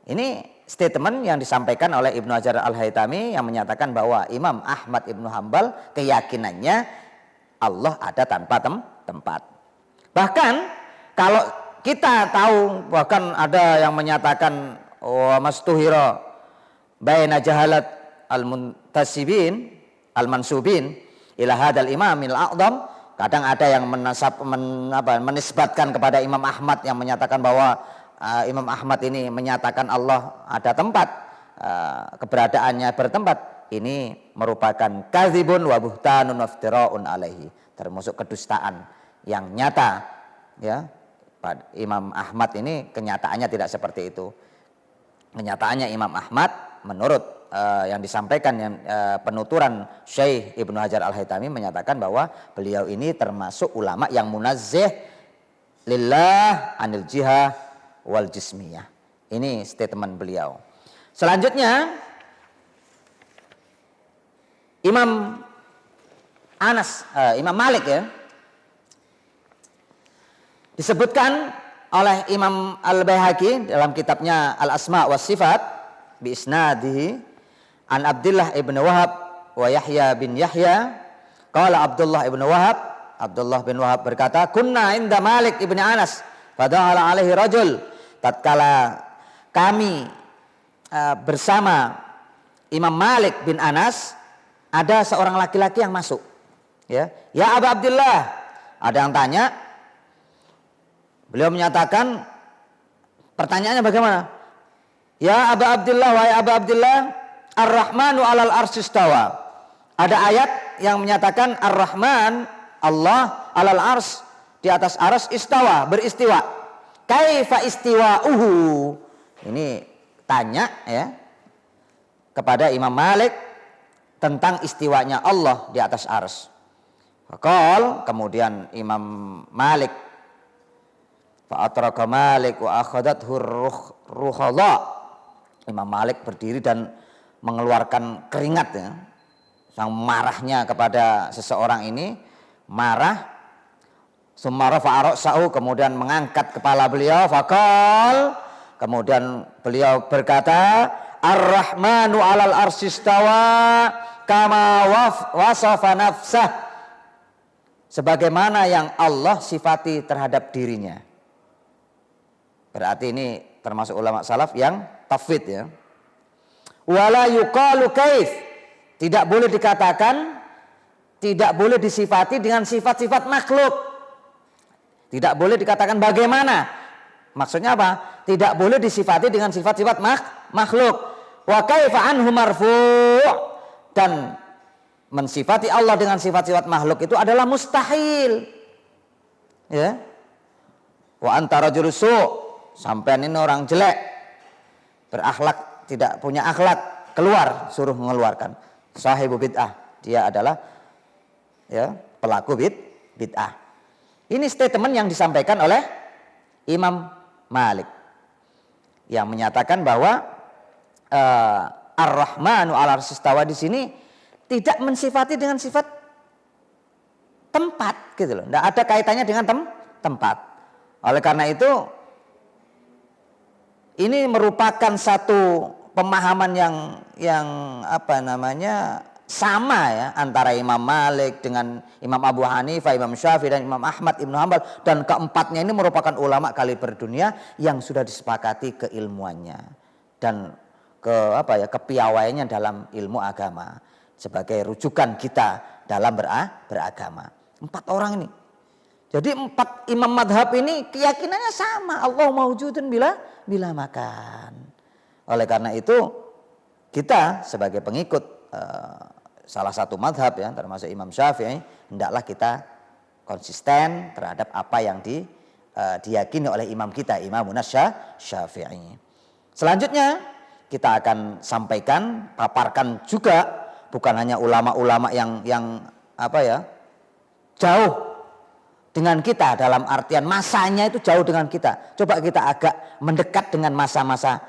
Ini statement yang disampaikan oleh Ibnu Hajar Al-Haytami yang menyatakan bahwa Imam Ahmad Ibnu Hanbal keyakinannya Allah ada tanpa tempat. Bahkan kalau kita tahu, bahkan ada yang menyatakan wa mastuhira baina jahalat al-muntasibin al-mansubin ila hadal imamil a'dham. Kadang ada yang menisbatkan kepada Imam Ahmad yang menyatakan bahwa Imam Ahmad ini menyatakan Allah ada tempat, keberadaannya bertempat. Ini merupakan kadzibun wa buhtanun wa iftira'un alaihi, termasuk kedustaan yang nyata, ya. Imam Ahmad ini kenyataannya tidak seperti itu. Kenyataannya Imam Ahmad menurut yang disampaikan, yang penuturan Syekh Ibnu Hajar Al-Haytami menyatakan bahwa beliau ini termasuk ulama yang munazzih lillah anil jihah wal jismiyah. Ini statement beliau. Selanjutnya Imam Malik, ya, disebutkan oleh Imam Al-Baihaqi dalam kitabnya Al-Asma was Sifat bi isnadihi an Abdullah ibn Wahab wa Yahya bin Yahya qala Abdullah ibn Wahab berkata, kunna inda Malik ibn Anas fada'ala alaihi rajul. Tatkala kami bersama Imam Malik bin Anas, ada seorang laki-laki yang masuk, ya Aba Abdullah, ada yang tanya. Beliau menyatakan, pertanyaannya bagaimana? Ya Aba Abdullah, wahai Aba Abdullah, Ar-Rahmanu alal arsistawa. Ada ayat yang menyatakan Ar-Rahman, Allah, alal ars, di atas ars, istawa, beristiwa. Kaifa istiwa'uhu? Ini tanya, ya, kepada Imam Malik tentang istiwanya Allah di atas ars. Faqal, kemudian Imam Malik, fa'atraka Malik wa akhadathu ruhadha. Imam Malik berdiri dan mengeluarkan keringat, ya. Sang marahnya kepada seseorang ini, marah. Summa rafa'a ra'sahu, kemudian mengangkat kepala beliau. Faqal, kemudian beliau berkata, Ar-Rahmanu 'alal arsistawa kama wasafa nafsah. Sebagaimana yang Allah sifati terhadap dirinya. Berarti ini termasuk ulama salaf yang tafwid, ya. Wala yuqalu kaif, tidak boleh dikatakan, tidak boleh disifati dengan sifat-sifat makhluk. Tidak boleh dikatakan bagaimana. Maksudnya apa? Tidak boleh disifati dengan sifat-sifat makhluk. Wa kaifa anhu marfu', dan mensifati Allah dengan sifat-sifat makhluk itu adalah mustahil. Ya. Wa anta rajulus su', sampean ini orang jelek, berakhlak, tidak punya akhlak, keluar, suruh mengeluarkan. Sahibu bid'ah, dia adalah ya pelaku bid'ah. Ini statement yang disampaikan oleh Imam Malik yang menyatakan bahwa Ar-Rahmanu 'ala arsy istawa di sini tidak mensifati dengan sifat tempat gitu loh. Tidak ada kaitannya dengan tempat. Oleh karena itu ini merupakan satu pemahaman yang apa namanya sama ya antara Imam Malik dengan Imam Abu Hanifah, Imam Syafi'i dan Imam Ahmad Ibnu Hanbal, dan keempatnya ini merupakan ulama kaliber dunia yang sudah disepakati keilmuannya dan kepiawaiannya dalam ilmu agama sebagai rujukan kita dalam beragama. 4 orang ini. Jadi 4 imam madhab ini keyakinannya sama, Allah maujudun bila makan. Oleh karena itu kita sebagai pengikut salah satu madhab ya, termasuk Imam Syafi'i, hendaklah kita konsisten terhadap apa yang diyakini oleh imam kita, Imamun Syafi'i. Selanjutnya kita akan sampaikan, paparkan juga bukan hanya ulama-ulama yang jauh dengan kita, dalam artian masanya itu jauh dengan kita. Coba kita agak mendekat dengan masa-masa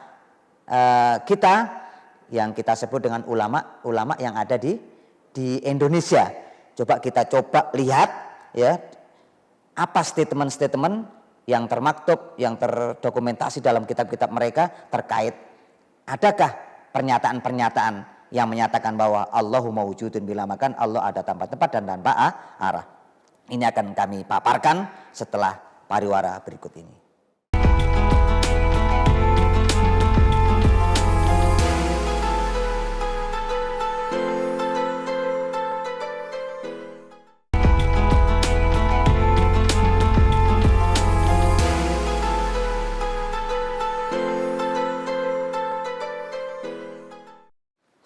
kita yang kita sebut dengan ulama yang ada di Indonesia. Coba kita lihat ya, apa statement-statement yang termaktub, yang terdokumentasi dalam kitab-kitab mereka terkait, adakah pernyataan-pernyataan yang menyatakan bahwa Allahu mawjudun bila makan, Allah ada tanpa tempat dan tanpa arah. Ini akan kami paparkan setelah pariwara berikut ini.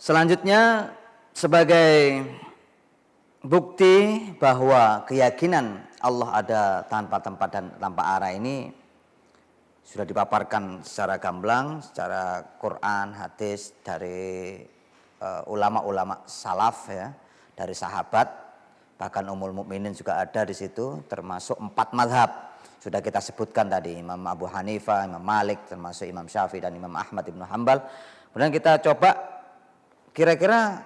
Selanjutnya, sebagai bukti bahwa keyakinan Allah ada tanpa tempat dan tanpa arah ini sudah dipaparkan secara gamblang, secara Quran, hadis dari ulama-ulama salaf ya, dari sahabat, bahkan Ummul Mukminin juga ada di situ, termasuk 4 mazhab. Sudah kita sebutkan tadi, Imam Abu Hanifah, Imam Malik, termasuk Imam Syafi'i dan Imam Ahmad Ibnu Hanbal. Kemudian kita coba kira-kira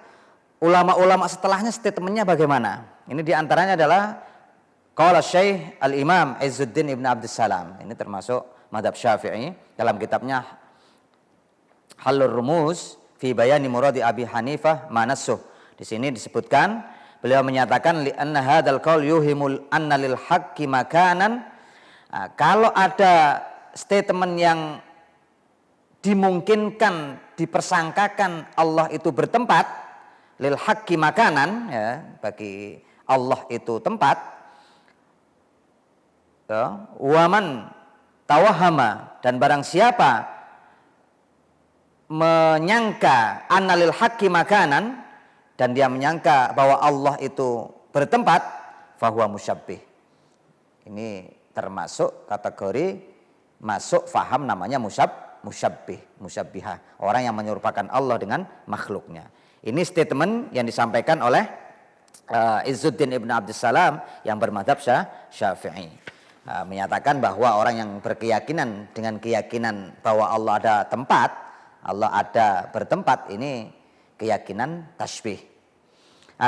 ulama-ulama setelahnya statementnya bagaimana? Ini diantaranya adalah qala Syekh Al-Imam Izzuddin Ibn Abdussalam. Ini termasuk madhab Syafi'i dalam kitabnya Halur Rumuz fi Bayani Muradi Abi Hanifah Manasuh. Di sini disebutkan beliau menyatakan li anna hadzal qaul yuhimul anna lil haqqi makanan. Kalau ada statement yang dimungkinkan, dipersangkakan Allah itu bertempat, lil haqqi makanan ya, bagi Allah itu tempat, ya, waman tawahama, dan barang siapa menyangka anna lil haqqi makanan, dan dia menyangka bahwa Allah itu bertempat, fahuwa musyabbih. Ini termasuk kategori masuk faham namanya musyabbihah, orang yang menyerupakan Allah dengan makhluknya. Ini statement yang disampaikan oleh Izzuddin Ibn Abdussalam yang bermadhab Syafi'i. Menyatakan bahwa orang yang berkeyakinan dengan keyakinan bahwa Allah ada tempat, Allah ada bertempat, ini keyakinan tasbih.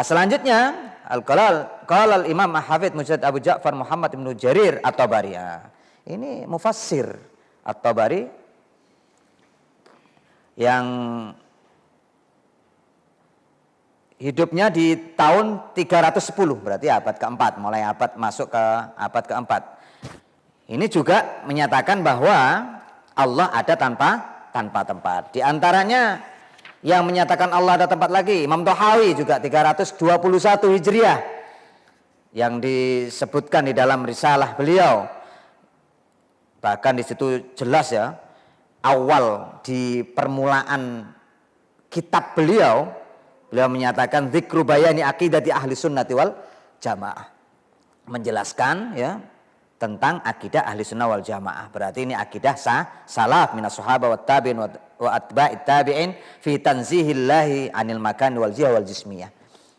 Selanjutnya qala al-Imam Hafidz Mujahid Abu Ja'far Muhammad Ibn Jarir At-Tabari. Ini mufassir At-Tabari yang hidupnya di tahun 310, berarti abad keempat, mulai masuk ke abad keempat. Ini juga menyatakan bahwa Allah ada tanpa tempat. Di antaranya yang menyatakan Allah ada tempat lagi Imam Thahawi juga 321 Hijriah, yang disebutkan di dalam risalah beliau. Bahkan di situ jelas ya, awal di permulaan kitab beliau menyatakan dzikru bayani aqidati ahli sunnati wal jamaah, menjelaskan ya tentang akidah ahli sunnah wal jamaah. Berarti ini akidah salaf minas sahabah wat tabi'in wa atba'it tabi'in fi tanzihillahi anil makan wal jihah wal jismiyah.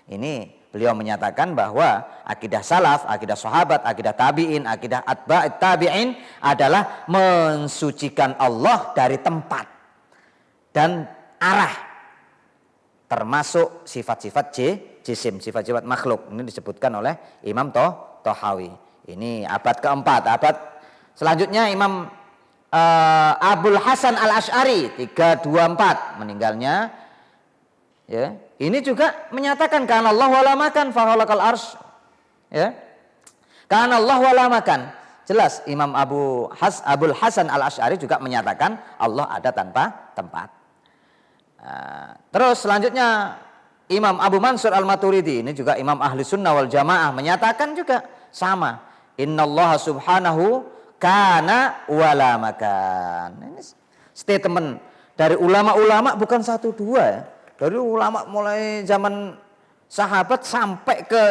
Ini beliau menyatakan bahwa akidah salaf, akidah sahabat, akidah tabi'in, akidah atba'it tabi'in adalah mensucikan Allah dari tempat dan arah, termasuk sifat-sifat jisim, sifat-sifat makhluk. Ini disebutkan oleh Imam Tohawi. Ini abad keempat. Abad selanjutnya Imam Abul Hasan Al-Asy'ari 324 meninggalnya. Ya, ini juga menyatakan kana Allah wala makan fa khalaqal arsy. Ya. Kana Allah wala makan. Jelas Imam Abul Hasan Al-Asy'ari juga menyatakan Allah ada tanpa tempat. Terus selanjutnya Imam Abu Mansur Al-Maturidi, ini juga Imam Ahli Sunnah wal Jamaah, menyatakan juga sama. Innallaha subhanahu kana wala makan. Ini statement dari ulama-ulama, bukan satu dua ya. Dari ulama mulai zaman sahabat sampai ke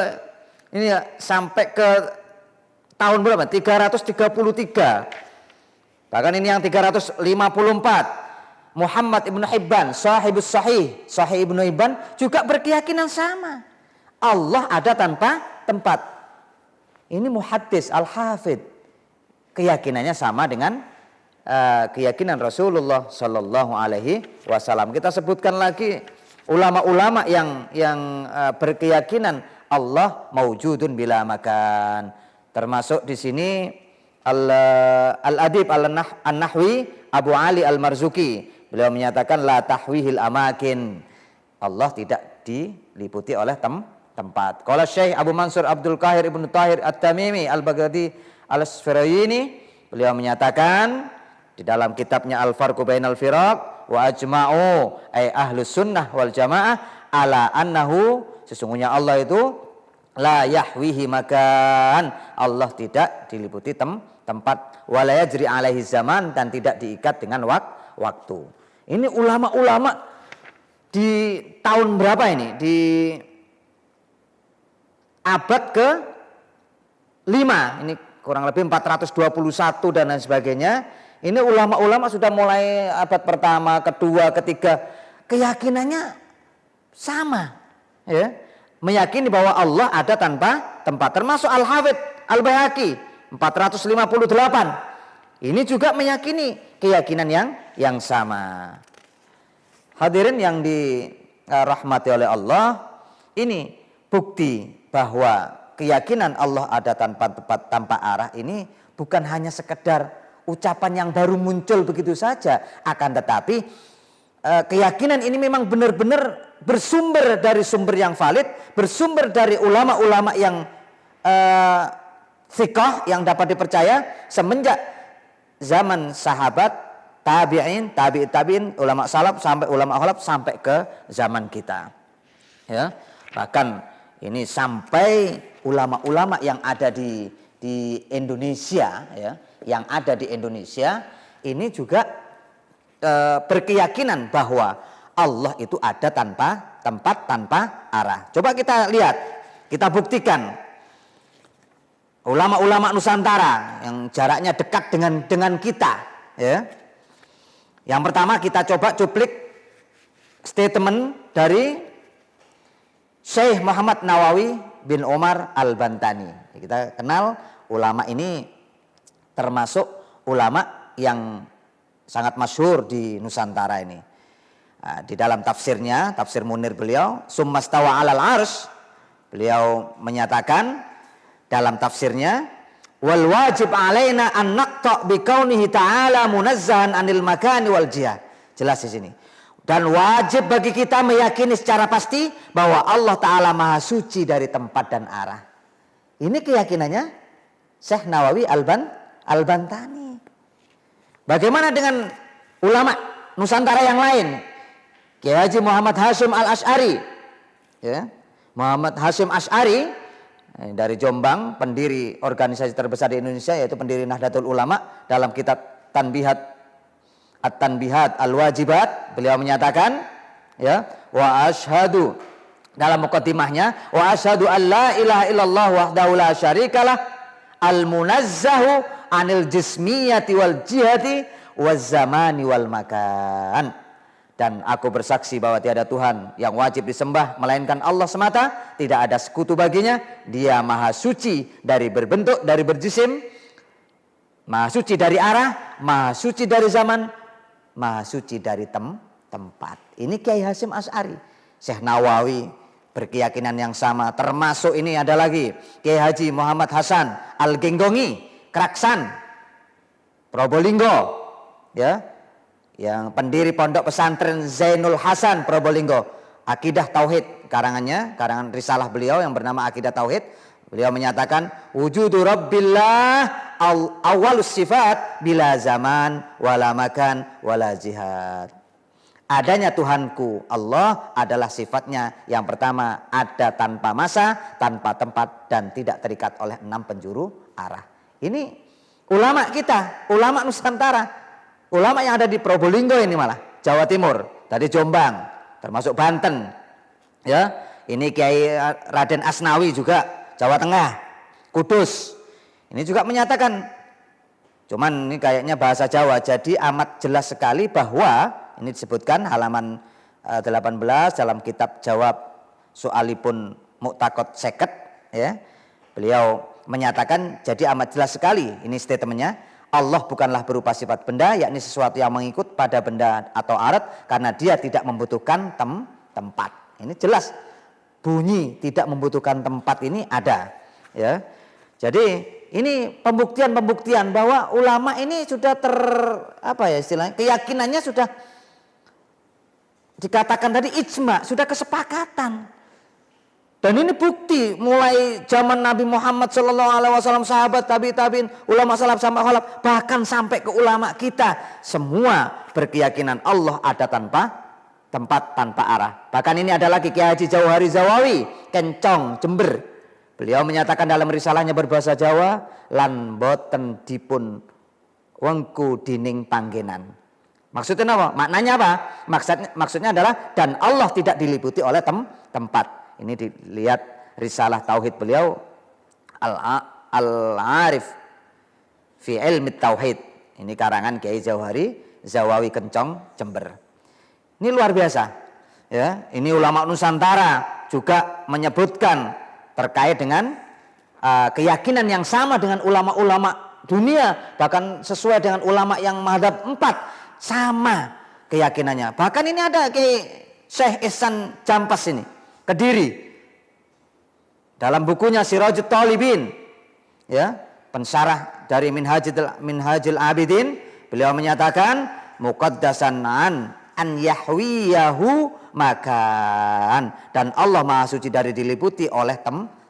ini ya, sampai ke tahun berapa? 333. Bahkan ini yang 354. Muhammad Ibnu Hibban, sahibus sahih, Sahih Ibnu Hibban juga berkeyakinan sama. Allah ada tanpa tempat. Ini muhaddis al-hafidh, keyakinannya sama dengan keyakinan Rasulullah Sallallahu Alaihi Wasallam. Kita sebutkan lagi ulama-ulama yang berkeyakinan Allah maujudun bila makan. Termasuk di sini Al-Adib An-Nahwi Abu Ali Al-Marzuki. Beliau menyatakan la tahwihil amakin. Allah tidak diliputi oleh tempat. Qala Syekh Abu Mansur Abdul Qahir Ibnu Tahir At-Tamimi Al-Baghdadi Al-Sfirayini, beliau menyatakan di dalam kitabnya Al-Farqu Bainal Firaq wa ajma'u ay ahlus sunnah wal jamaah ala annahu, sesungguhnya Allah itu la yahwihi makan, Allah tidak diliputi tempat, wa la yajri alaihi zaman, dan tidak diikat dengan waktu. Ini ulama-ulama di tahun berapa ini? Di abad ke-5, ini kurang lebih 421 dan lain sebagainya. Ini ulama-ulama sudah mulai abad pertama, kedua, ketiga, keyakinannya sama, ya, meyakini bahwa Allah ada tanpa tempat. Termasuk Al-Hafidz Al-Baihaqi 458. Ini juga meyakini keyakinan yang sama. Hadirin yang dirahmati oleh Allah, ini bukti bahwa keyakinan Allah ada tanpa tempat, tanpa arah ini bukan hanya sekedar ucapan yang baru muncul begitu saja, akan tetapi keyakinan ini memang benar-benar bersumber dari sumber yang valid, bersumber dari ulama-ulama yang thiqah, yang dapat dipercaya semenjak zaman sahabat, tabi'in, tabi'in, ulama salaf sampai ulama khalaf sampai ke zaman kita. Ya, bahkan ini sampai ulama-ulama yang ada di Indonesia, ya, yang ada di Indonesia ini juga berkeyakinan bahwa Allah itu ada tanpa tempat, tanpa arah. Coba kita lihat, kita buktikan ulama-ulama Nusantara yang jaraknya dekat dengan kita, ya. Yang pertama kita coba cuplik statement dari Syekh Muhammad Nawawi bin Umar Al-Bantani. Kita kenal ulama ini termasuk ulama yang sangat masyhur di Nusantara ini. Nah, di dalam tafsirnya, tafsir Munir beliau, summastawa 'alal arsy, beliau menyatakan dalam tafsirnya, wal wajib alaina an naqta bi kaunihi ta'ala munazzahan 'anil makani wal jihah. Jelas di sini. Dan wajib bagi kita meyakini secara pasti bahwa Allah Ta'ala maha suci dari tempat dan arah. Ini keyakinannya Syekh Nawawi Al-Bantani. Bagaimana dengan ulama Nusantara yang lain? Kiai Haji Muhammad Hasyim Al-Asy'ari, ya, Muhammad Hasyim Asy'ari dari Jombang, pendiri organisasi terbesar di Indonesia, yaitu pendiri Nahdlatul Ulama. Dalam kitab At-Tanbihat Al-Wajibat, beliau menyatakan, ya, wa asyhadu, dalam muqaddimahnya, wa asyhadu an la ilaha illallah wahdahu la syarikalah, al-munazzahu anil jismiyati wal jihati waz zamani wal makan. Dan aku bersaksi bahwa tiada Tuhan yang wajib disembah melainkan Allah semata, tidak ada sekutu baginya. Dia maha suci dari berbentuk, dari berjisim, maha suci dari arah, maha suci dari zaman, maha suci dari tempat. Ini Kiai Hasyim Asy'ari. Syekh Nawawi berkeyakinan yang sama. Termasuk ini ada lagi Kiai Haji Muhammad Hasan Al-Genggongi, Kraksan, Probolinggo, ya, yang pendiri pondok pesantren Zainul Hasan Probolinggo. Akidah Tauhid, karangan risalah beliau yang bernama Akidah Tauhid. Beliau menyatakan wujudu rabbillah awalus sifat bila zaman wala makan wala jihad. Adanya Tuhanku Allah adalah sifatnya yang pertama ada tanpa masa, tanpa tempat, dan tidak terikat oleh 6 penjuru arah. Ini ulama kita, ulama Nusantara. Ulama yang ada di Probolinggo ini malah, Jawa Timur, dari Jombang, termasuk Banten. Ya, ini Kiai Raden Asnawi juga, Jawa Tengah, Kudus. Ini juga menyatakan, cuman ini kayaknya bahasa Jawa, jadi amat jelas sekali bahwa ini disebutkan halaman 18 dalam kitab Jawab Soalipun Mu'takot Seket, ya. Beliau menyatakan jadi amat jelas sekali ini statementnya. Allah bukanlah berupa sifat benda, yakni sesuatu yang mengikut pada benda atau alat, karena dia tidak membutuhkan tempat. Ini jelas bunyi tidak membutuhkan tempat ini ada, ya. Jadi ini pembuktian bahwa ulama ini sudah istilahnya keyakinannya sudah dikatakan tadi ijma, sudah kesepakatan. Dan ini bukti mulai zaman Nabi Muhammad SAW, sahabat, tabi'in, ulama salaf sampai khalaf, bahkan sampai ke ulama kita, semua berkeyakinan Allah ada tanpa tempat, tanpa arah. Bahkan ini ada lagi Kiai Haji Jauhari Zawawi, Kencong, Jember. Beliau menyatakan dalam risalahnya berbahasa Jawa, lan boten dipun wengku dining panggenan. Maksudnya apa? Maknanya apa? Maksudnya adalah dan Allah tidak diliputi oleh tempat. Ini dilihat risalah tauhid beliau Al-Arif fi ilmi tauhid. Ini karangan Kiai Jauhari Zawawi Kencong Jember. Ini luar biasa. Ya, ini ulama Nusantara juga menyebutkan terkait dengan keyakinan yang sama dengan ulama-ulama dunia, bahkan sesuai dengan ulama yang mazhab 4 sama keyakinannya. Bahkan ini ada Kiai Syekh Ihsan Jampas ini Kediri dalam bukunya Sirajut Talibin, ya, pensyarah dari Minhajul Abidin, beliau menyatakan muqaddasan an yahwiyahu makan, dan Allah Maha Suci dari diliputi oleh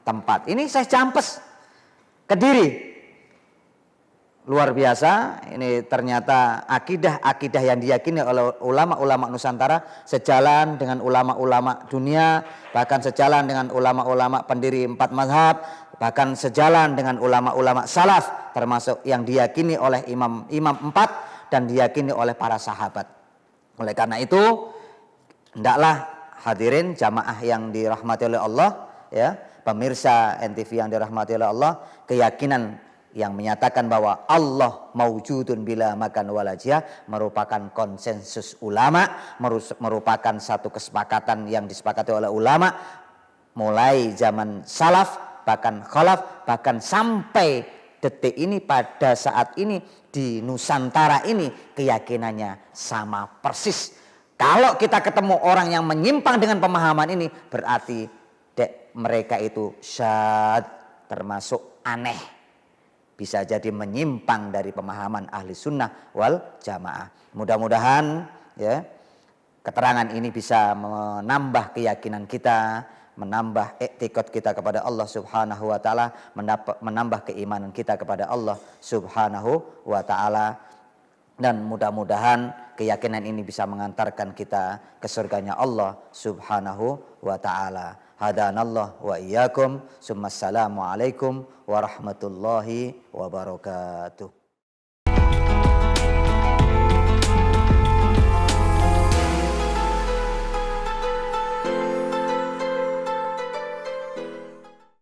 tempat. Ini saya Jampas Kediri. Luar biasa, ini ternyata akidah yang diyakini oleh ulama-ulama Nusantara sejalan dengan ulama-ulama dunia, bahkan sejalan dengan ulama-ulama pendiri 4 mazhab, bahkan sejalan dengan ulama-ulama salaf, termasuk yang diyakini oleh imam 4 dan diyakini oleh para sahabat. Oleh karena itu, hendaklah hadirin jamaah yang dirahmati oleh Allah, ya, pemirsa NTV yang dirahmati oleh Allah, keyakinan yang menyatakan bahwa Allah maujudun bila makan walajiyah merupakan konsensus ulama, merupakan satu kesepakatan yang disepakati oleh ulama mulai zaman salaf, bahkan khalaf, bahkan sampai detik ini, pada saat ini di Nusantara ini keyakinannya sama persis. Kalau kita ketemu orang yang menyimpang dengan pemahaman ini, berarti mereka itu syad, termasuk aneh. Bisa jadi menyimpang dari pemahaman ahli sunnah wal jamaah. Mudah-mudahan, ya, keterangan ini bisa menambah keyakinan kita, menambah i'tiqad kita kepada Allah Subhanahu wa taala, menambah keimanan kita kepada Allah Subhanahu wa taala, dan mudah-mudahan keyakinan ini bisa mengantarkan kita ke surganya Allah Subhanahu wa taala. Hadanallah wa iyyakum. Summassalamu alaikum warahmatullahi wabarakatuh.